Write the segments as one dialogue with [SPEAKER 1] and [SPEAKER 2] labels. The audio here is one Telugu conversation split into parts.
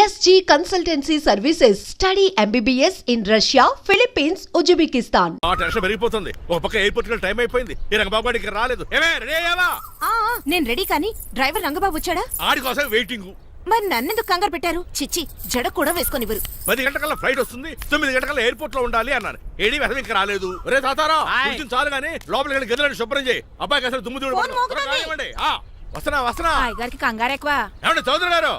[SPEAKER 1] SG Consultancy Services. Study MBBS in Russia, Philippines, Uzbekistan.
[SPEAKER 2] ఆ టెన్షన్ పెరిగిపోతుంది. ఒక పక్క ఎయిర్పోర్ట్ కి టైం అయిపోయింది. ఈ రంగబాబు గారికి రాలేదు. ఏమే రెడీ అయ్యావా?
[SPEAKER 3] నేను రెడీ కానీ డ్రైవర్ రంగబాబు వచ్చాడా?
[SPEAKER 2] ఆడి కోసం వెయిటింగ్.
[SPEAKER 3] మరి నన్నెందుకు కంగారు పెట్టారు? చిచ్చి జడ కూడా వేసుకొనివ్వరు.
[SPEAKER 2] 10 గంటల ఫ్లైట్ వస్తుంది, 9 గంటల ఎయిర్పోర్ట్ లో ఉండాలి అన్నాను. ఏడి వెధవ ఇంకా రాలేదు. రే తాతారా కూర్చుని చాలు గానీ లోపలికి వెళ్ళి గదిలో శుభ్రం చేయి. అబ్బాయికి అసలు దుమ్ము దూడు వస్తున్నా.
[SPEAKER 3] గారికి కంగారు ఎక్కువ.
[SPEAKER 2] ఏమండి చౌదరి గారు?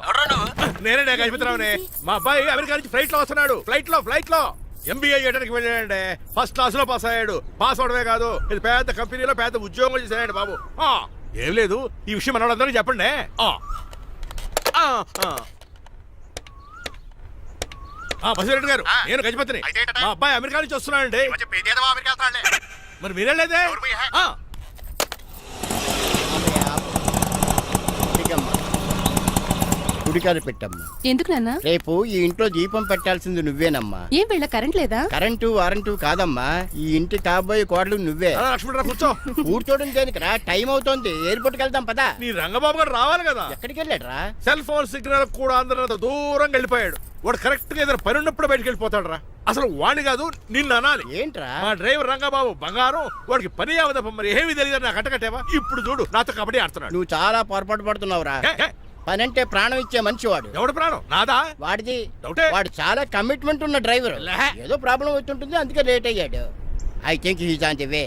[SPEAKER 2] నేనే గజపతిరావునే. మా అబ్బాయి అమెరికా నుంచి ఫ్లైట్ లో వస్తున్నాడు. ఫ్లైట్ లో MBA చేయడానికి వెళ్ళాడండి. ఫస్ట్ క్లాస్ లో పాస్ అయ్యాడు. పాస్ అవడమే కాదు, ఇది పెద్ద కంపెనీలో పెద్ద ఉద్యోగం చేశాడు బాబు. ఏం లేదు, ఈ విషయం మన వాళ్ళందరికీ చెప్పండి. బసిరెడ్డి గారు, నేను గజపతిని. మా అబ్బాయి అమెరికా నుంచి వస్తున్నాడండి. మరి మీరేలేదే?
[SPEAKER 4] గుడికాడ పెట్టమ్మా.
[SPEAKER 3] ఎందుకు నాన్న?
[SPEAKER 4] రేపు ఈ ఇంట్లో దీపం పెట్టాల్సింది నువ్వేనమ్మా.
[SPEAKER 3] ఏం వీళ్ళ కరెంట్ లేదా?
[SPEAKER 4] కరెంటు వారంటూ కాదమ్మా, ఈ ఇంటి కాబోయే కోడలు నువ్వే.
[SPEAKER 2] లక్ష్మణరావు కూర్చో.
[SPEAKER 4] కూర్చోడం దేనికిరా? టైం అవుతోంది, ఎయిర్పోర్ట్ కి వెళ్దాం పదా.
[SPEAKER 2] నీ రంగబాబు గారు రావాలి కదా.
[SPEAKER 4] ఎక్కడికి వెళ్ళాడురా?
[SPEAKER 2] సెల్ ఫోన్ సిగ్నల్ కూడా అందరంత దూరంగా వెళ్ళిపోయాడు. వాడు కరెక్ట్ గా ఏదైనా పని ఉన్నప్పుడు బయటకు వెళ్ళిపోతాడు రా. అసలు వాణి కాదు, నిన్ను అనాలి.
[SPEAKER 4] ఏంట్రా?
[SPEAKER 2] మా డ్రైవర్ రంగబాబు బంగారం. వాడికి పని అవదప్ప, మరి ఏమి తెలియదు. నాకు కట్టకట్టేవా? ఇప్పుడు చూడు, నాతో కబడ్డీ ఆడుతున్నాడు.
[SPEAKER 4] నువ్వు చాలా పొరపాటు పడుతున్నావురా. పనంటే ప్రాణం ఇచ్చే మనిషి వాడు.
[SPEAKER 2] ఎవడు ప్రాణం? నాదా?
[SPEAKER 4] వాడిది.
[SPEAKER 2] డౌటే.
[SPEAKER 4] వాడు చాలా కమిట్మెంట్ ఉన్న డ్రైవర్. ఏదో ప్రాబ్లం వచ్చుంటుంది, అందుకే లేట్ అయ్యాడు. I think he's on the way.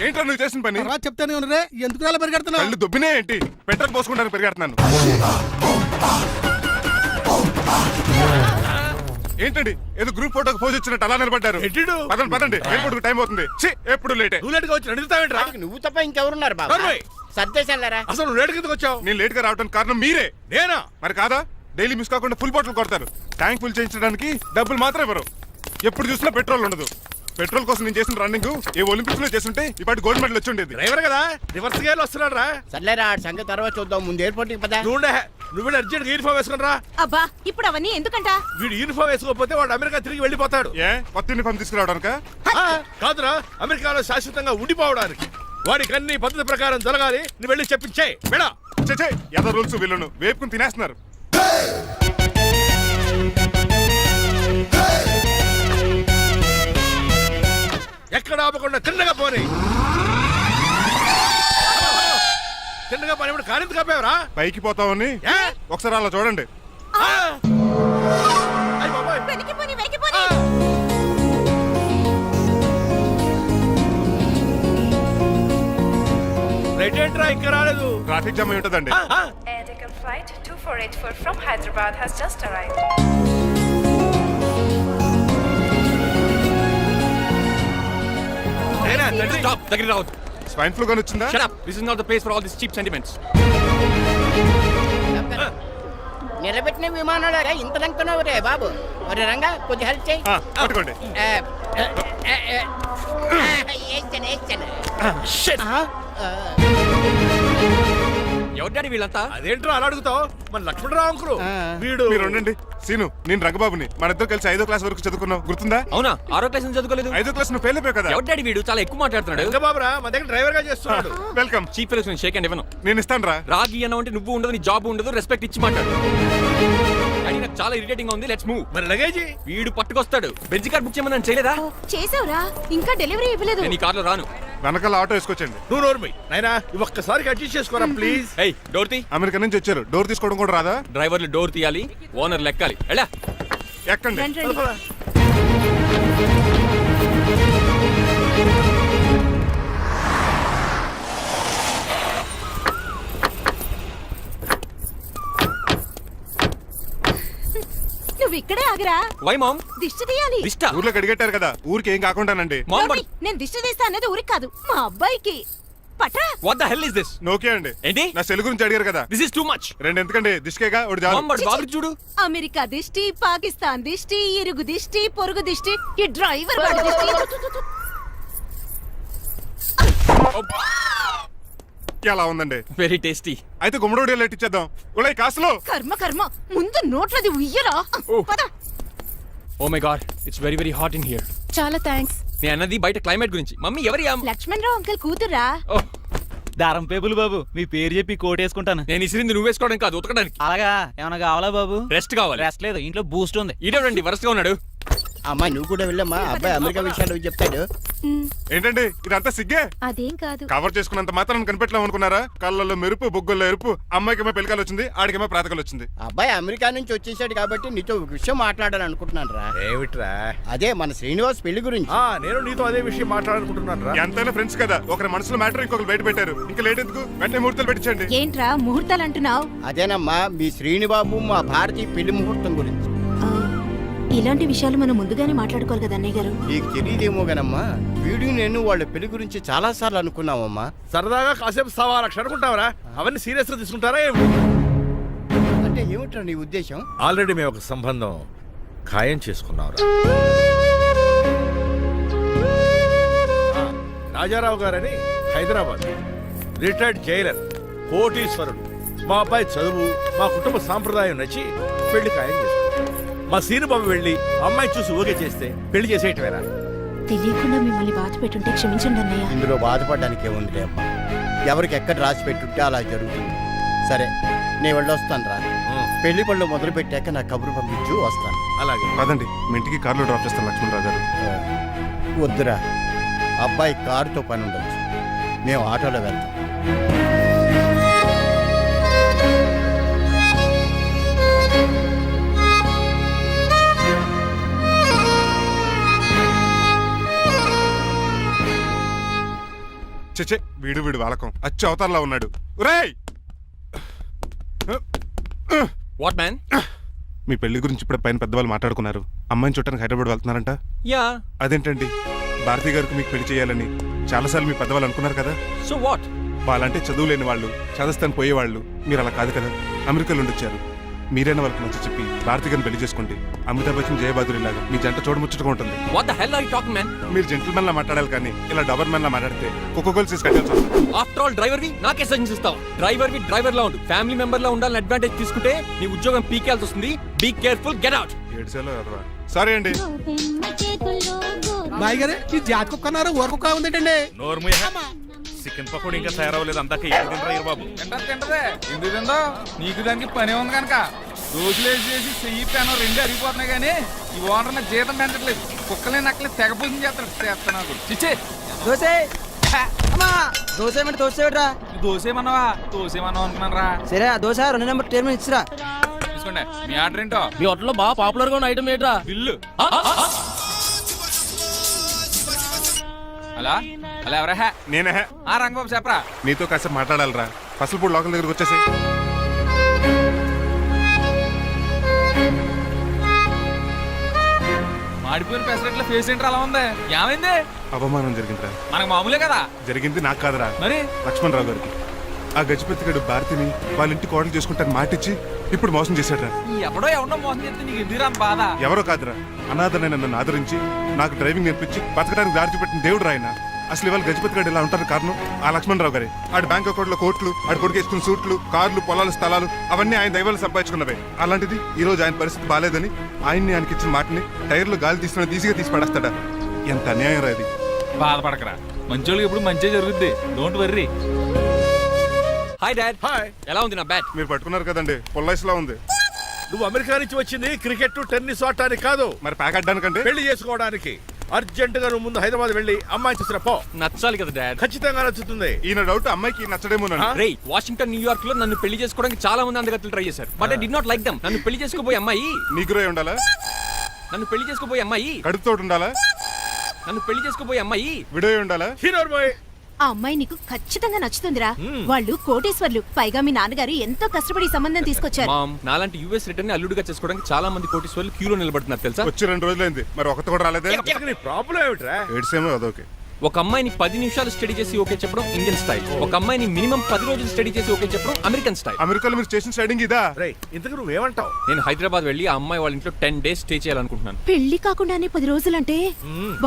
[SPEAKER 5] ఏంట్రా నువ్వు చేసిన పని?
[SPEAKER 6] చెప్తానే ఉన్నరే, ఎందుకు అలా పరిగెడుతున్నావు?
[SPEAKER 5] కళ్ళు దుబ్బినే ఏంటి? పెట్రోల్ పోసుకుంటాను పరిగెడుతున్నాను. ఏంటండి ఏదో గ్రూప్ ఫోటోకి పోజ్ ఇచ్చినట్టు అలా నిలబడ్డారు? పదండి, ఎయిర్పోర్ట్ టైం అవుతుంది. ఎప్పుడు లేటే.
[SPEAKER 2] నువ్వు లేట్ గా వచ్చి అడుగుతావేంట్రా?
[SPEAKER 4] నువ్వు తప్ప ఇంకెవరున్నారు బాబా? సర్దేశారా?
[SPEAKER 2] అసలు నువ్వు లేట్ కిందకు వచ్చావు.
[SPEAKER 5] నేను లేట్ గా రావడానికి కారణం మీరే.
[SPEAKER 2] నేనా?
[SPEAKER 5] మరి కాదా? డైలీ మిస్ కాకుండా ఫుల్ బాటిల్ కొడతారు. ట్యాంక్ ఫుల్ చేయించడానికి డబ్బులు మాత్రం ఇవ్వరు. ఎప్పుడు చూసినా పెట్రోల్ ఉండదు. పెట్రోల్ కోసం నేను చేసిన రన్నింగ్ ఏ ఒలింపిక్స్ లో చేస్తుంటే ఇప్పటి గోల్డ్ మెడల్ వచ్చి ఉండేది.
[SPEAKER 2] డ్రైవర్ కదా, రివర్స్ గేర్ వస్తున్నాడు రా.
[SPEAKER 4] సర్లేరా, సంగతి తర్వాత చూద్దాం, ముందు ఎయిర్పోర్ట్ కి పదా.
[SPEAKER 2] నువ్వు అర్జెంట్ యూనిఫామ్ వేసుకుని రా.
[SPEAKER 3] అబ్బా, ఇప్పుడు అవన్నీ ఎందుకంట?
[SPEAKER 2] వీడు యూనిఫామ్ వేసుకోకపోతే వాడు అమెరికా తిరిగి వెళ్ళిపోతాడు.
[SPEAKER 5] ఏ కొత్త యూనిఫామ్ తీసుకురావడానిక?
[SPEAKER 2] కాదురా, అమెరికాలో శాశ్వతంగా ఉండిపోవడానికి. వాడికి అన్ని పద్ధతి ప్రకారం జరగాలి. నువ్వు వెళ్ళి చెప్పించే మేడా.
[SPEAKER 5] ఏదో రూల్స్ వీళ్ళను వేపుకుని తినేస్తున్నారు.
[SPEAKER 2] ఎక్కడ ఆపకుండా తిన్నగా పోనీ. తిన్నగా పోనీ. ఇప్పుడు కారింత కాపేవరా?
[SPEAKER 5] పైకి పోతావని ఒకసారి అలా చూడండి.
[SPEAKER 2] రైట్ ఏంట్రా ఇంకా రాలేదు?
[SPEAKER 5] ట్రాఫిక్ జామ్ అయి ఉంటదండి.
[SPEAKER 7] Air Deccan flight 2484 from Hyderabad has just arrived.
[SPEAKER 8] Stop! Take it out.
[SPEAKER 5] Swine flu గాని వచ్చిందా?
[SPEAKER 8] Shut up. This is not the place for all these cheap sentiments.
[SPEAKER 4] నిలబెట్టిన విమానాలు ఇంత లంకున్నావు రే బాబు. మరి రంగా కొద్ది హెల్ప్ చేయి.
[SPEAKER 5] పట్టుకోండి.
[SPEAKER 8] ఎవరు డాడీ వీళ్ళంతా?
[SPEAKER 2] అదేంట్రా అలా అడుగుతావు? మన లక్ష్మణరావు అంకులు వీడు.
[SPEAKER 5] మీరు ఉండండి. సీను, నేను రంగబాబుని. మన ఇద్దరు కలిసి 5వ క్లాస్ వరకు చదువుకున్నాం, గుర్తుందా?
[SPEAKER 8] అవునా? 6వ క్లాస్ నుంచి చదువుకోలేదు.
[SPEAKER 5] 5వ క్లాస్ నువ్వు ఫెయిల్ అయిపోయావు కదా.
[SPEAKER 8] ఎవరు డాడీ వీడు? చాలా ఎక్కువ మాట్లాడుతున్నాడు.
[SPEAKER 2] రంగబాబురా, మన దగ్గర డ్రైవర్ గా చేస్తున్నాడు.
[SPEAKER 5] వెల్కమ్.
[SPEAKER 8] చీఫ్ ఫెలోస్ నేను షేక్ అండ్ ఇవ్వను.
[SPEAKER 5] నేను ఇస్తాను రా.
[SPEAKER 8] రాగి అన్న అంటే నువ్వు ఉండదు, నీ జాబ్ ఉండదు, రెస్పెక్ట్ ఇచ్చి మాట్లాడు. డాడీ నాకు చాలా ఇరిటేటింగ్ గా ఉంది. Let's move.
[SPEAKER 2] మరి లగేజీ
[SPEAKER 8] వీడు పట్టుకొస్తాడు. బెంజ్ కార్ బుక్ చేయమని చేయలేదా?
[SPEAKER 3] చేసావురా, ఇంకా డెలివరీ ఇవ్వలేదు.
[SPEAKER 8] నేను ఈ కార్లో రాను.
[SPEAKER 5] వెనకాల ఆటో వేసుకొచ్చండి.
[SPEAKER 2] నువ్వు నోర్మై నాయనా, ఒక్కసారి అడ్జస్ట్ చేసుకోరా ప్లీజ్.
[SPEAKER 8] ఏయ్, డోర్ తీ.
[SPEAKER 5] అమెరికా నుంచి వచ్చారు, డోర్ తీసుకోవడం కూడా రాదా?
[SPEAKER 8] డ్రైవర్లు డోర్ తీయాలి, ఓనర్ లెక్కాలి. ఎలా
[SPEAKER 5] ఎక్కండి.
[SPEAKER 3] నువ్వు ఇక్కడే ఆగరా.
[SPEAKER 8] Why mom?
[SPEAKER 3] దిష్టి తీయాలి.
[SPEAKER 8] దిష్ట?
[SPEAKER 5] ఊర్లో కడిగట్టారు కదా, ఊరికి ఏం కాకుండానండి.
[SPEAKER 3] నేను దిష్టి తీస్తా అనేది ఊరికి కాదు, మా అబ్బాయికి. పట్రా.
[SPEAKER 8] What the hell is this?
[SPEAKER 5] నోకే అండి.
[SPEAKER 8] ఏంటి?
[SPEAKER 5] నా సెల్ గురించి అడిగారు కదా.
[SPEAKER 8] This is too much.
[SPEAKER 5] రెండు ఎందుకండి? దిష్కేగా ఒకటి చాలు.
[SPEAKER 8] బాబు చూడు.
[SPEAKER 3] అమెరికా దిష్టి, పాకిస్తాన్ దిష్టి, ఇరుగు దిష్టి, పొరుగు దిష్టి, ఈ డ్రైవర్ వాడి దిష్టి.
[SPEAKER 5] ఎలా ఉందండి?
[SPEAKER 8] Very tasty.
[SPEAKER 5] అయితే గుమ్మడి లైట్ ఇచ్చేద్దాం. ఉలై కాసులో
[SPEAKER 3] కర్మ కర్మ ముందు నోట్లది ఉయ్యరా పద.
[SPEAKER 8] Oh my God, it's very very hot in here.
[SPEAKER 3] చాలా థ్యాంక్స్.
[SPEAKER 8] నేను అన్నది బయట క్లైమేట్ గురించి. మమ్మీ ఎవరి
[SPEAKER 3] లక్ష్మణ్ రావు అంకుల్ కూతురా.
[SPEAKER 8] ఓహ్,
[SPEAKER 9] దారం పేపులు బాబు, మీ పేరు చెప్పి కోటేసుకుంటాను.
[SPEAKER 8] నేను ఇసిరింది నువ్వు వేసుకోవడం కాదు, ఉతకడానికి.
[SPEAKER 9] అలాగా ఏమైనా కావాలా బాబు?
[SPEAKER 8] రెస్ట్ కావాలి.
[SPEAKER 9] రెస్ట్ లేదు, ఇంట్లో బూస్ట్ ఉంది.
[SPEAKER 8] ఈడేవండి వరుసగా ఉన్నాడు.
[SPEAKER 4] అమ్మా నువ్వు కూడా వెళ్ళమ్మా, అబ్బాయి అమెరికా విషయాలు చెప్తాడు.
[SPEAKER 5] ఏంటండి ఇదంతా సిగ్గే?
[SPEAKER 3] అదేం కాదు.
[SPEAKER 5] కవర్ చేసుకున్నంత మాత్రం కనిపెట్టలేం అనుకున్నారా? కళ్ళల్లో మెరుపు, బొగ్గుల్లో ఎరుపు. అమ్మాయికేమో పెళ్ళికాలు వచ్చింది, ఆడికేమో ప్రాతకాలు వచ్చింది.
[SPEAKER 4] అబ్బాయి అమెరికా నుంచి వచ్చేసాడు కాబట్టి నీతో ఒక విషయం మాట్లాడాలని అనుకుంటున్నాను రా.
[SPEAKER 2] ఏమిట్రా?
[SPEAKER 4] అదే మన శ్రీనివాస్ పెళ్లి గురించి.
[SPEAKER 2] నేను నీతో అదే విషయం మాట్లాడాలనుకుంటున్నాను రా.
[SPEAKER 5] ఎంతైనా ఫ్రెండ్స్ కదా, ఒకరి మనసులో మ్యాటర్ ఇంకొకరు బయట పెట్టారు. ఇంకా లేట్ ఎందుకు, వెంటనే ముహూర్తాలు పెట్టించండి.
[SPEAKER 3] ఏంట్రా ముహూర్తాలు అంటున్నావు?
[SPEAKER 4] అదేనమ్మా మీ శ్రీనిబాబు మా భారతి పెళ్లి ముహూర్తం గురించి.
[SPEAKER 3] ఇలాంటి విషయాలు మనం ముందుగానే మాట్లాడుకోవాలి కదా అన్నయ్య గారు.
[SPEAKER 4] నీకు తెలియదేమో గనమ్మా, వీడు నేను వాళ్ళ పెళ్లి గురించి చాలా సార్లు అనుకున్నామమ్మా.
[SPEAKER 2] సరదాగా కాసేపు సవా లక్ష అనుకుంటావరా? అవన్నీ సీరియస్ గా తీసుకుంటారా?
[SPEAKER 4] అంటే ఏమిట్రా నీ ఉద్దేశం?
[SPEAKER 2] ఆల్రెడీ మేము ఒక సంబంధం ఖాయం చేసుకున్నాం. రాజారావు గారని హైదరాబాద్ రిటైర్డ్ జైలర్, కోటీశ్వరుడు. మా అబ్బాయి చదువు, మా కుటుంబ సాంప్రదాయం నచ్చి పెళ్లి ఖాయం చేసుకున్నాం. మా సీనుబాబు వెళ్ళి అమ్మాయి చూసి ఓకే చేస్తే పెళ్లి చేసేయటమేనా?
[SPEAKER 3] తెలియకుండా మిమ్మల్ని బాధ పెట్టుంటే క్షమించండి అన్నయ్య.
[SPEAKER 4] ఇందులో బాధపడడానికి ఏముందిలే అమ్మా, ఎవరికి ఎక్కడ రాసి పెట్టుంటే అలా జరుగుతుంది. సరే నేను వెళ్ళొస్తాను రా. పెళ్లి పళ్ళు మొదలు పెట్టాక నా కబురు పంపించు, వస్తాను.
[SPEAKER 2] అలాగే.
[SPEAKER 5] పదండి, మీ ఇంటికి కార్లో డ్రాప్ చేస్తాను లక్ష్మణరావు గారు.
[SPEAKER 4] వద్దురా, అబ్బాయి కారుతో పని ఉండొచ్చు, మేము ఆటోలో వెళ్తాం.
[SPEAKER 5] చెచ్చే, వీడు వాలకం అచ్చు అవతారంలా ఉన్నాడు. ఒరేయ్,
[SPEAKER 8] వాట్ మ్యాన్?
[SPEAKER 5] మీ పెళ్లి గురించి ఇప్పుడు పైన పెద్దవాళ్ళు మాట్లాడుకున్నారు. అమ్మాయిని చుట్టానికి హైదరాబాద్ వెళ్తున్నారంట.
[SPEAKER 8] యా.
[SPEAKER 5] అదేంటండి, భారతి గారికి మీకు పెళ్లి చేయాలని చాలాసార్లు మీ పెద్దవాళ్ళు అనుకున్నారు కదా.
[SPEAKER 8] So what?
[SPEAKER 5] వాళ్ళంటే చదువు లేని వాళ్ళు, చదస్తాను పోయేవాళ్ళు. మీరు అలా కాదు కదా, అమెరికాలో ఉండొచ్చారు. మీరైనా వాళ్ళకి మంచి చెప్పి భారతి గారిని పెళ్లి చేసుకోండి. అమితాబ్ బచ్చన్, జయబాదురి లాగా మీ జంట చూడముచ్చటగా ఉంటుంది.
[SPEAKER 8] What the hell are you talking man?
[SPEAKER 5] మీరు జెంటిల్మెన్ లా మాట్లాడాలి కానీ ఇలా డబర్ మ్యాన్ లా మాట్లాడితే కోకోకోల్ సీస్ కట్టాల్సి వస్తుంది.
[SPEAKER 8] ఆఫ్టర్ ఆల్ డ్రైవర్ వి నాకే సజెషన్ ఇస్తావు? డ్రైవర్ లా ఉండు, ఫ్యామిలీ మెంబర్ లా ఉండాలని అడ్వాంటేజ్ తీసుకుంటే నీ ఉద్యోగం పీకేల్సి వస్తుంది. Be careful, get out.
[SPEAKER 5] Sorry అండి.
[SPEAKER 6] బాయ్ గారే ఈ జాతి కుక్క అన్నారు, ఊర కుక్క ఉందేటండి.
[SPEAKER 2] చికెన్ పకోడీ ఇంకా తయారవ్వలేదు, అందాక తింటారా బాబు?
[SPEAKER 10] తింటదే ఎందుకు తిందో, నీకు దానికి పని ఉంది కనుక. రోజులేసి చెయ్యి పెనం రెండు అరిగిపోతున్నాయి కానీ ఈ ఓనర్ నాకు జీతం పెంచట్లేదు. కుక్కలే నక్కలే తెగ పూజ చేస్తాడు. నాకు చిచ్చే
[SPEAKER 9] దోసే దోశ దోశరా
[SPEAKER 10] దోసేమన్నావా అనుకున్నాను రా.
[SPEAKER 9] సరే ఆ దోశ 2 నెంబర్ టేబుల్ ఇచ్చిరా.
[SPEAKER 10] తీసుకోండి. మీ ఆర్డర్ ఏంటో?
[SPEAKER 9] మీ హోటల్లో బాగా పాపులర్ గా ఉన్న ఐటమ్ ఏంట్రా?
[SPEAKER 10] బిల్లు. అలా అలా ఎవరా?
[SPEAKER 5] నేనే.
[SPEAKER 10] ఆ రంగబాబు చెప్పరా.
[SPEAKER 5] నీతో కాసేపు మాట్లాడాలరా. పసలపూడి లోకల్ దగ్గరకు వచ్చేసి.
[SPEAKER 10] మాడిపోయిన పెసరట్ల ఫేస్ ఏంటర్ అలా ఉంది, ఏమైంది?
[SPEAKER 5] అవమానం జరిగిందిరా.
[SPEAKER 10] మనకు మామూలే కదా.
[SPEAKER 5] జరిగింది నాకు కాదురా,
[SPEAKER 10] మరి
[SPEAKER 5] లక్ష్మణరావు గారికి. ఆ గజపతి గడు భారతిని వాళ్ళ ఇంటి కోడలు చేసుకుంటాను మాటిచ్చి ఇప్పుడు మోసం చేశాడ్రా.
[SPEAKER 10] ఎవడో మోసం చేస్తే నీకు ఎందుకురా బాధ?
[SPEAKER 5] ఎవరో కాదురా, అనాథనైన నన్ను ఆదరించి నాకు డ్రైవింగ్ నేర్పించి బతకడానికి దారి చూపెట్టిన దేవుడు రాయన. అసలు ఇవాళ గజపతి గడు ఇలా ఉంటారు కారణం ఆ లక్ష్మణరావు గారే. ఆడి బ్యాంక్ అకౌంట్ లో కోట్లు, ఆడి కొడుకు వేసుకున్న సూట్లు, కార్లు, పొలాలు, స్థలాలు అవన్నీ ఆయన దైవాలు సంపాదించుకున్నవే. అలాంటిది ఈ రోజు ఆయన పరిస్థితి బాలేదని ఆయనకి ఇచ్చిన మాటని టైర్లు గాలి తీసిన ఈజీగా తీసి పడేస్తాడా? ఎంత అన్యాయం రా ఇది.
[SPEAKER 10] బాధపడకరా, మంచోళ్ళకి ఇప్పుడు మంచి జరుగుద్ది. Don't worry.
[SPEAKER 8] Hi dad.
[SPEAKER 2] Hi.
[SPEAKER 8] ఎలా ఉంది నా బ్యాట్?
[SPEAKER 5] మీరు పట్టుకున్నారు కదండి, పొల్లైస్లా ఉంది.
[SPEAKER 2] నువ్వు అమెరికా నుంచి వచ్చింది క్రికెట్, టెన్నిస్ ఆడటానికి కాదు,
[SPEAKER 5] మరి ప్యాక్ అడ్డానికంటే
[SPEAKER 2] పెళ్లి చేసుకోవడానికి. అర్జెంట్ గా నువ్వు ముందు హైదరాబాద్ వెళ్ళి అమ్మాయి చూసిన పో.
[SPEAKER 8] నచ్చాలి కదా డాడ్.
[SPEAKER 2] ఖచ్చితంగా నచ్చుతుంది.
[SPEAKER 5] ఈయన డౌట్ అమ్మాయికి నచ్చడేమోనండి.
[SPEAKER 8] రే, వాషింగ్టన్, న్యూయార్క్ లో నన్ను పెళ్లి చేసుకోవడానికి చాలా మంది అందగత్తలు ట్రై చేశారు. But I did not like them. నన్ను పెళ్లి చేసుకోబోయే అమ్మాయి
[SPEAKER 5] నీగురై ఉండాలా? కడుపుతోటి ఉండాలా? విడో ఉండాలా?
[SPEAKER 2] Hero boy.
[SPEAKER 3] ఆ అమ్మాయి నీకు ఖచ్చితంగా నచ్చుతుందిరా. వాళ్ళు కోటేశ్వర్లు, పైగా మీ నాన్నగారు ఎంతో కష్టపడి సంబంధం తీసుకొచ్చారు.
[SPEAKER 8] మామ్, నాలాంటి యూఎస్ రిటర్న్ అల్లుడిగా చేసుకోవడానికి చాలా మంది కోటీశ్వర్లు క్యూలో నిలబడుతున్నారు తెలుసా?
[SPEAKER 5] వచ్చి 2 రోజులైంది, మరి ఒకటి కూడా రాలేదే.
[SPEAKER 2] నీ ప్రాబ్లం ఏమిట్రా?
[SPEAKER 5] ఏడ్సేమో అదొకే.
[SPEAKER 8] ఒక అమ్మాయిని 10 నిమిషాలు స్టడీ చేసి ఓకే చెప్పడం ఇండియన్ స్టైల్. ఒక అమ్మాయిని మినిమం 10 రోజులు స్టడీ చేసి ఓకే చెప్పడం అమెరికన్ స్టైల్.
[SPEAKER 5] అమెరికాలో మీరు చేసిన స్టైడింగ్ ఇదా?
[SPEAKER 2] రే, ఇంతకు నువ్వేమంటావు?
[SPEAKER 8] నేను హైదరాబాద్ వెళ్ళి ఆ అమ్మాయి వాళ్ళ ఇంట్లో 10 days స్టే చేయాలనుకుంటున్నాను.
[SPEAKER 3] పెళ్లి కాకుండానే 10 రోజులంటే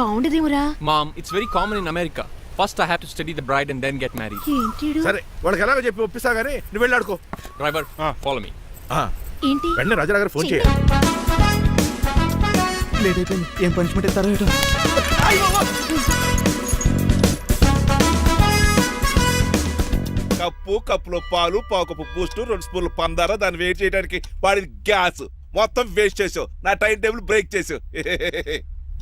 [SPEAKER 3] బాగుండదేమురా?
[SPEAKER 8] Mom, it's very common in America. First I have to study the bride and then get married.
[SPEAKER 3] ఏంటి
[SPEAKER 2] సరే వాళ్ళకి ఎలాగో చెప్పి ఒప్పిస్తా గానీ నువ్వు వెళ్ళి ఆడుకో.
[SPEAKER 8] Driver follow me.
[SPEAKER 3] ఏంటి
[SPEAKER 2] వెంటనే రాజారావు గారు ఫోన్ చేయాలి.
[SPEAKER 9] లేట్ అయిపోయింది. ఏం పనిష్మెంట్ ఇస్తారో ఏటో.
[SPEAKER 2] కప్పులో పాలు పావుకప్పు బూస్ట్ 2 స్పూన్లు పందార దాన్ని వెయిట్ చేయడానికి వాడి గ్యాస్ మొత్తం వేస్ట్ చేసావు. నా టైం టేబుల్ బ్రేక్ చేసావు.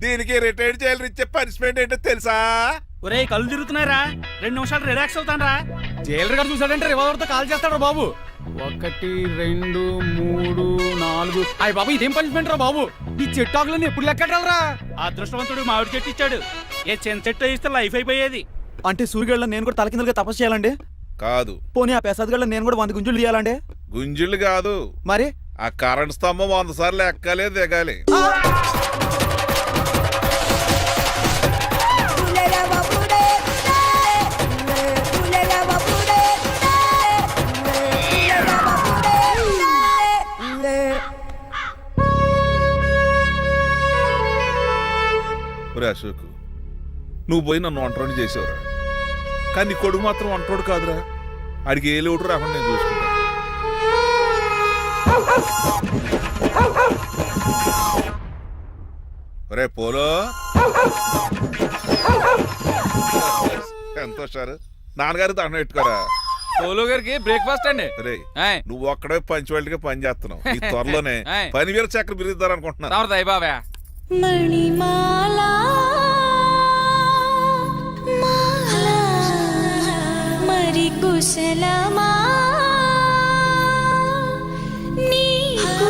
[SPEAKER 2] దీనికి రిటైర్ చేయాలని ఇచ్చే పనిష్మెంట్ ఏంటో తెలుసా?
[SPEAKER 9] ఒరే కళ్ళు తిరుగుతున్నారా, 2 నిమిషాలు రిలాక్స్ అవుతానరా. జైలర్ గారు చూసాడంటే రివాల్వర్ తో కాల్ చేస్తాడు బాబు. 1 2 3 4 అయ్య బాబు ఇదేం పనిష్మెంట్ రా బాబు. ఈ చెట్టు ఆకులన్నీ ఎప్పుడు లెక్కట్టాలరా? అదృష్టవంతుడు మామిడి చెట్టు ఇచ్చాడు. ఏ చిన్న చెట్టు ఇస్తే లైఫ్ అయిపోయేది. అంటే సూర్యగడ్డ నేను కూడా తలకిందులుగా తపస్సు చేయాలండి?
[SPEAKER 2] కాదు.
[SPEAKER 9] పోనీ ఆ పెసాద్ నేను కూడా 100 గుంజులు తీయాలండి?
[SPEAKER 2] గుంజులు కాదు,
[SPEAKER 9] మరి
[SPEAKER 2] ఆ కరెంట్ స్తంభం 100 సార్లు ఎక్కాలి దిగాలి. అశోక్, నువ్వు పోయి నన్ను ఒంటరిని చేసేవరా, కానీ నీ కొడుకు మాత్రం ఒంటోడు కాదురా. ఆడికి ఏ లోటు రాకుండా నేను చూసుకుంటాను. రే పోలో, ఎంత హుషారు. నాన్నగారు దండం పెట్టుకోరా.
[SPEAKER 10] పోలో గారికి బ్రేక్ఫాస్ట్ అండి.
[SPEAKER 2] రే నువ్వు ఒక్కడే పంచువాళ్ళకి పని చేస్తున్నావు. ఈ త్వరలోనే పనివేల చక్రం బిరుద్దారు అనుకుంటున్నా.
[SPEAKER 10] బాబా
[SPEAKER 3] మణిమాలా మరి కుశలమా నీకు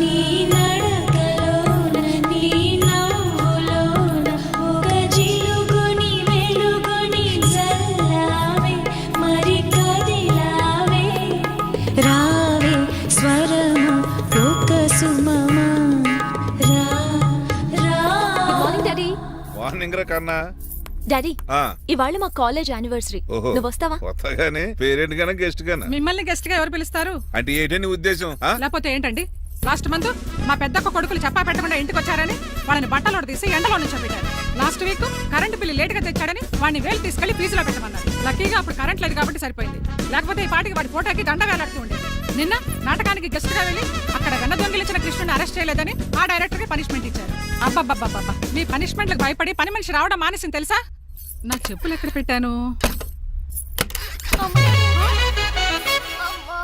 [SPEAKER 3] నీ నడకలోన నీ నవ్వులోన ఒక జిలుగుని వెలుగుని జల్లావే మరి కదిలావే రావే స్వరము ఒక సుమమా.
[SPEAKER 2] మార్నింగ్ రా కన్నా.
[SPEAKER 3] డాడీ ఇవాళ మా కాలేజ్ యానివర్సరీ, నువ్వు వస్తావా?
[SPEAKER 2] కొత్తగానే పేరెంట్ గానే గెస్ట్ గానా?
[SPEAKER 3] మిమ్మల్ని గెస్ట్ గా ఎవరు పిలుస్తారు?
[SPEAKER 2] అంటే ఏంటి నీ ఉద్దేశం?
[SPEAKER 3] లేకపోతే ఏంటండి, లాస్ట్ మంత్ మా పెద్దక్క కొడుకులు చెప్పా పెట్టకుండా ఇంటికి వచ్చారని వాళ్ళని బట్టలు తీసి ఎండలో నుంచోబెట్టారు. Last week current bill late గా తెచ్చాడని వాడిని వేలు తీసుకెళ్లి ఫీజులో పెట్టమన్నారు. లక్కీగా అప్పుడు కరెంట్ లేదు కాబట్టి సరిపోయింది, లేకపోతే ఈ పాటికి వాడి ఫోటోకి దండ వేలాడుతూ ఉండేది. నిన్న నాటకానికి గెస్ట్ గా వెళ్ళి అక్కడ వెన్న దొంగిలించిన కృష్ణుని అరెస్ట్ చేయలేదని ఆ డైరెక్టర్ కి పనిష్మెంట్ ఇచ్చారు. అబ్బబ్బబ్బబ్బా, మీ పనిష్మెంట్లకు భయపడి పని మనిషి రావడం మానేసింది తెలుసా? నా చెప్పులు ఎక్కడ పెట్టాను?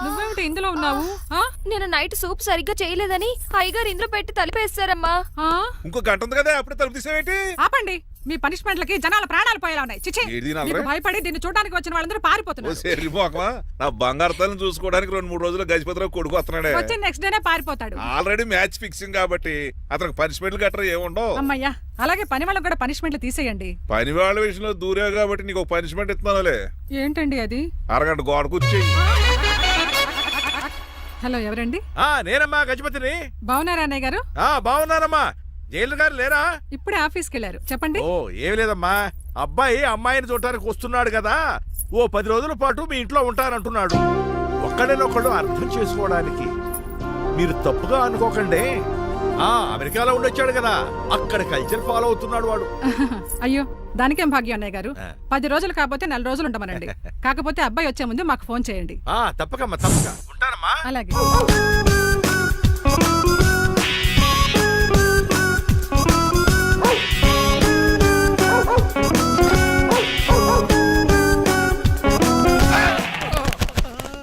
[SPEAKER 3] నువ్వేమిటి ఇందులో ఉన్నావు?
[SPEAKER 7] నేను నైట్ సూప్ సరిగ్గా చేయలేదని అయ్యగారు ఇందులో పెట్టి తలిపేస్తారమ్మా.
[SPEAKER 2] ఇంకో గంట ఉంది కదా, అప్పుడే తలుపు తీసేవేంటి?
[SPEAKER 3] ఆపండి, మీ పనిష్మెంట్లకి జనాల ప్రాణాలు పోయేలా ఉన్నాయి. చిచి, మీకు భయపడి దీన్ని చూడడానికి వచ్చిన వాళ్ళందరూ పారిపోతున్నారు.
[SPEAKER 2] నా బంగారు తల్లిని చూసుకోవడానికి 2-3 రోజులు గజపతిరావు కొడుకు వస్తున్నాడే.
[SPEAKER 3] వచ్చి నెక్స్ట్ డేనే పారిపోతాడు.
[SPEAKER 2] ఆల్రెడీ మ్యాచ్ ఫిక్సింగ్ కాబట్టి అతనికి పనిష్మెంట్లు గట్రా ఏముండవు.
[SPEAKER 3] అమ్మయ్యా, అలాగే పని వాళ్ళకి కూడా పనిష్మెంట్లు తీసేయండి.
[SPEAKER 2] పని వాళ్ళ విషయంలో దూరేవు కాబట్టి నీకు పనిష్మెంట్ ఇస్తున్నానులే.
[SPEAKER 3] ఏంటండి అది?
[SPEAKER 2] అరగంట గోడ కూర్చోయి.
[SPEAKER 3] హలో, ఎవరండి?
[SPEAKER 2] నేనమ్మా గజపతిని.
[SPEAKER 3] బాగున్నారా అన్నయ్య గారు?
[SPEAKER 2] బాగున్నానమ్మా. జైలు గారు లేరా?
[SPEAKER 3] ఇప్పుడే ఆఫీస్కి వెళ్ళారు. చెప్పండి.
[SPEAKER 2] ఓ ఏం లేదమ్మా, అబ్బాయి అమ్మాయిని చూడటానికి వస్తున్నాడు కదా, ఓ 10 రోజుల పాటు మీ ఇంట్లో ఉంటానంటున్నాడు. ఒక్కడనొక్కడు అర్థం చేసుకోవడానికి మీరు తప్పుగా అనుకోకండి. అమెరికాలో ఉండొచ్చాడు కదా, అక్కడ కల్చర్ ఫాలో అవుతున్నాడు వాడు.
[SPEAKER 3] అయ్యో, దానికేం భాగ్యం అన్నయ్య గారు. 10 రోజులు కాకపోతే 4 రోజులు ఉండమనండి. కాకపోతే అబ్బాయి వచ్చే ముందు మాకు ఫోన్ చేయండి.
[SPEAKER 2] తప్పకమ్మా, తప్పక ఉంటానమ్మా.
[SPEAKER 3] అలాగే.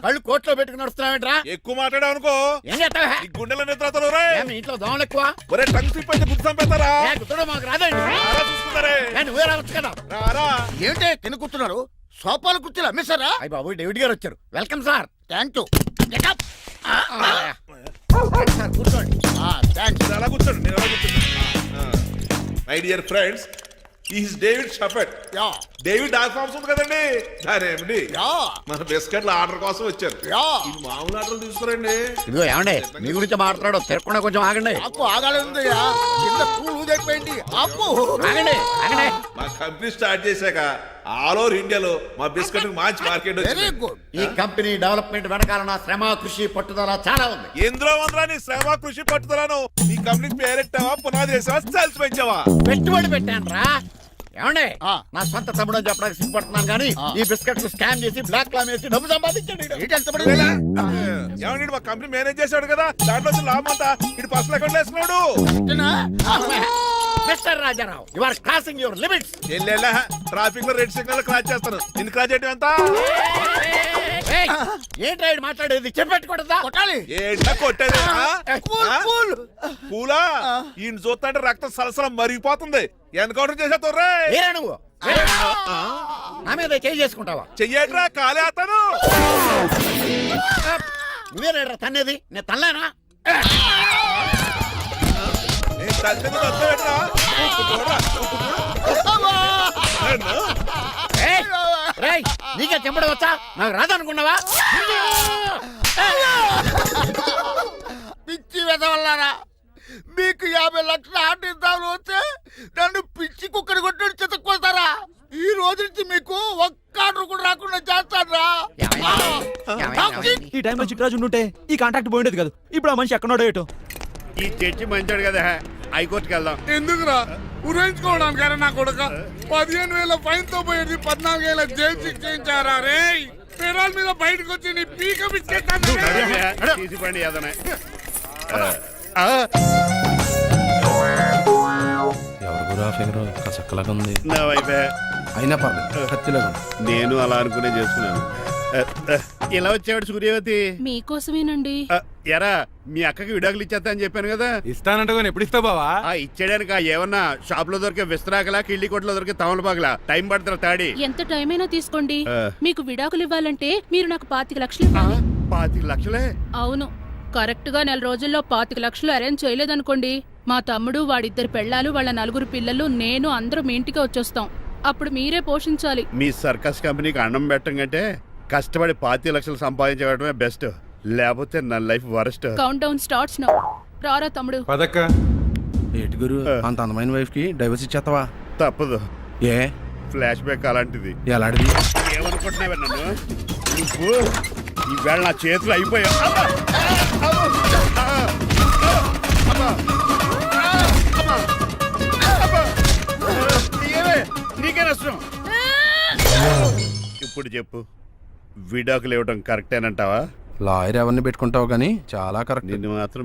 [SPEAKER 4] కళ్ళు కోట్లో పెట్టుకుని నడుస్తున్నావేంట్రా?
[SPEAKER 2] ఎక్కువ మాట్లాడావు అనుకో
[SPEAKER 4] ఏం చేస్తావా?
[SPEAKER 2] ఈ గుండెల నిద్రతలు
[SPEAKER 4] ఇంట్లో దోమలు ఎక్కువ.
[SPEAKER 2] ఒరే టంగ్ స్లిప్ అయితే గుర్తు చంపేస్తారా?
[SPEAKER 4] మాకు రాదండి.
[SPEAKER 2] చూసుకుంటారే.
[SPEAKER 4] నువ్వే రావచ్చు కదా. ఏంటే కింద కూర్చున్నారు? సోఫాలు కూర్చోలు అమ్మేశారా? అయ్యి బాబు, డేవిడ్ గారు వచ్చారు. Welcome sir. Thank you. కూర్చోండి.
[SPEAKER 2] అలా కూర్చోండి, నేను అలా కూర్చోండి. My dear friends, is David Shafet. David dog farms ఉంది కదండి, దానేమిటి మన బిస్కెట్ల ఆర్డర్ కోసం వచ్చారు. ఇది మామూలు ఆర్డర్ తీసుకురండి.
[SPEAKER 4] ఇదిగో ఏమండి, మీ గురించి మాట్లాడు, తిరగకుండా కొంచెం ఆగండి. అప్పు ఆగాలి. ఆగండి ఆగండి.
[SPEAKER 2] మా కంపెనీ స్టార్ట్ చేశాక ఆల్ ఓవర్ ఇండియాలో మా బిస్కెట్ మంచి మార్కెట్.
[SPEAKER 4] Very good. ఈ కంపెనీ డెవలప్మెంట్ వెనకాల నా శ్రమ, కృషి, పట్టుదల చాలా ఉంది.
[SPEAKER 2] ఎందులో ఉందా నీ శ్రమ, కృషి, పట్టుదలను? ఈ కంపెనీకి పేరెట్టావా, పునాది వేసావా, సేల్స్ పెంచావా?
[SPEAKER 4] పెట్టుబడి పెట్టాను రా. ఏమండే నా సొంత తమ్ముడు అని చెప్పడానికి సిగ్గుపడుతున్నాను కానీ ఈ బిస్కెట్లు స్కాన్ చేసి బ్లాక్ క్లామ్ వేసి డబ్బు సంపాదించండి.
[SPEAKER 2] ఏమన్నా మా కంపెనీ మేనేజ్ చేశాడు కదా, దాంట్లో లాభం అంతా ఇటు పర్సనల్ అకౌంట్ వేసుకున్నాడు.
[SPEAKER 4] Mister Rajarao, you are crossing your limits.
[SPEAKER 2] Traffic లో రెడ్ సిగ్నల్ క్రాస్ చేస్తాను, నిన్ను క్రాస్ చేయడం ఎంత?
[SPEAKER 4] ఏంటి రైడ్ మాట్లాడేది చెప్పెట్టుకూడదా? కొట్టాలి.
[SPEAKER 2] ఏంటా కొట్టేది? పూలా ఈయన చూస్తుంటే రక్తం సలసలం మరిగిపోతుంది. ఎన్కౌంటర్ చేసేతో
[SPEAKER 4] ఏరా నువ్వు నా మీద చేయి చేసుకుంటావా?
[SPEAKER 2] చెయ్యట్రా కాలే అతను.
[SPEAKER 4] నువ్వేరా తన్నేది, నేను తనలేనా? నీకే చెప్పడం వచ్చా? నాకు రాదనుకున్నావా? పిచ్చి వెదవల్లారా, మీకు 50 లక్షలు ఆటిద్దామని వస్తే నన్ను పిచ్చి కుక్కడి కొట్టి చితక్కొస్తారా? ఈ రోజు నుంచి మీకు ఒక్క ఆర్డర్ కూడా రాకుండా చేస్తారా?
[SPEAKER 9] ఈ టైంలో చిట్రాజు ఉండుంటే ఈ కాంట్రాక్ట్ పోయిండేది కదా. ఇప్పుడు ఆ మనిషి ఎక్కడో ఏటో.
[SPEAKER 2] ఈ చర్చి మంచాడు కదా, హైకోర్టుకి వెళ్దాం.
[SPEAKER 10] ఎందుకురా ఉరేంచుకోవడానికారా నా కొడుక? 15,000 ఫైన్ తో పోయేది 14 ఏళ్ళ జైలు శిక్ష చేయించారా రే? పెరాల మీద బయటకు వచ్చి నీ పీక బిచ్చేస్తాను.
[SPEAKER 2] తీసిపండి ఏదైనా. నా వైపే
[SPEAKER 6] అయినా పర్లేదు, కత్తిలాగా
[SPEAKER 2] నేను అలా అనుకునే చేసుకున్నాను. ఇలా వచ్చాడు సూర్యవతి.
[SPEAKER 7] మీకోసమేనండి.
[SPEAKER 2] ఎరా మీ అక్కకి విడాకులు ఇచ్చేస్తా అని చెప్పాను కదా.
[SPEAKER 9] ఇస్తానంటే ఎప్పుడు ఇస్తావు బావా?
[SPEAKER 2] ఇచ్చేయడానికి ఏమన్నా షాప్ లో దొరికే విస్తరాకలా, కిళ్ళి కొట్లో దొరికే తమలపాకలా టైం పడుతున్నా తాడి.
[SPEAKER 7] ఎంత టైం అయినా తీసుకోండి.
[SPEAKER 2] ఆ.
[SPEAKER 7] మీకు విడాకులు ఇవ్వాలంటే మీరు నాకు 25 లక్షలు ఇవ్వాలి.
[SPEAKER 2] 25 లక్షలే?
[SPEAKER 7] అవును, కరెక్ట్ గా 4 రోజుల్లో 25 లక్షలు అరేంజ్ చేయలేదనుకోండి, మా తమ్ముడు, వాడిద్దరు పెళ్ళాలు, వాళ్ళ 4 పిల్లలు, నేను అందరూ మీ ఇంటికి వచ్చేస్తాం. అప్పుడు మీరే పోషించాలి.
[SPEAKER 2] మీ సర్కస్ కంపెనీకి అన్నం పెట్టం కంటే కష్టపడి 25 లక్షలు సంపాదించడమే బెస్ట్. లేకపోతే నా life worst.
[SPEAKER 7] Count down starts now. రారా తమ్ముడు.
[SPEAKER 9] పదక్క.
[SPEAKER 6] ఏటి గురు, అంత అందమైన వైఫ్ కి డైవర్స్ ఇచ్చేస్తావా?
[SPEAKER 2] తప్పదు,
[SPEAKER 6] ఏ
[SPEAKER 2] ఫ్లాష్ బ్యాక్ అలాంటిది.
[SPEAKER 6] ఎలాంటిది?
[SPEAKER 2] ఏమనుకుంటున్నావే నన్ను? నువ్వు ఈవేళ నా చేతులు అయిపోయా. నీకే నష్టం. ఇప్పుడు చెప్పు, విడాకులు ఇవ్వడం కరెక్టేనంటావా?
[SPEAKER 6] లాయర్ ఎవరిని పెట్టుకుంటావు కానీ చాలా కరెక్ట్.
[SPEAKER 2] నిన్ను మాత్రం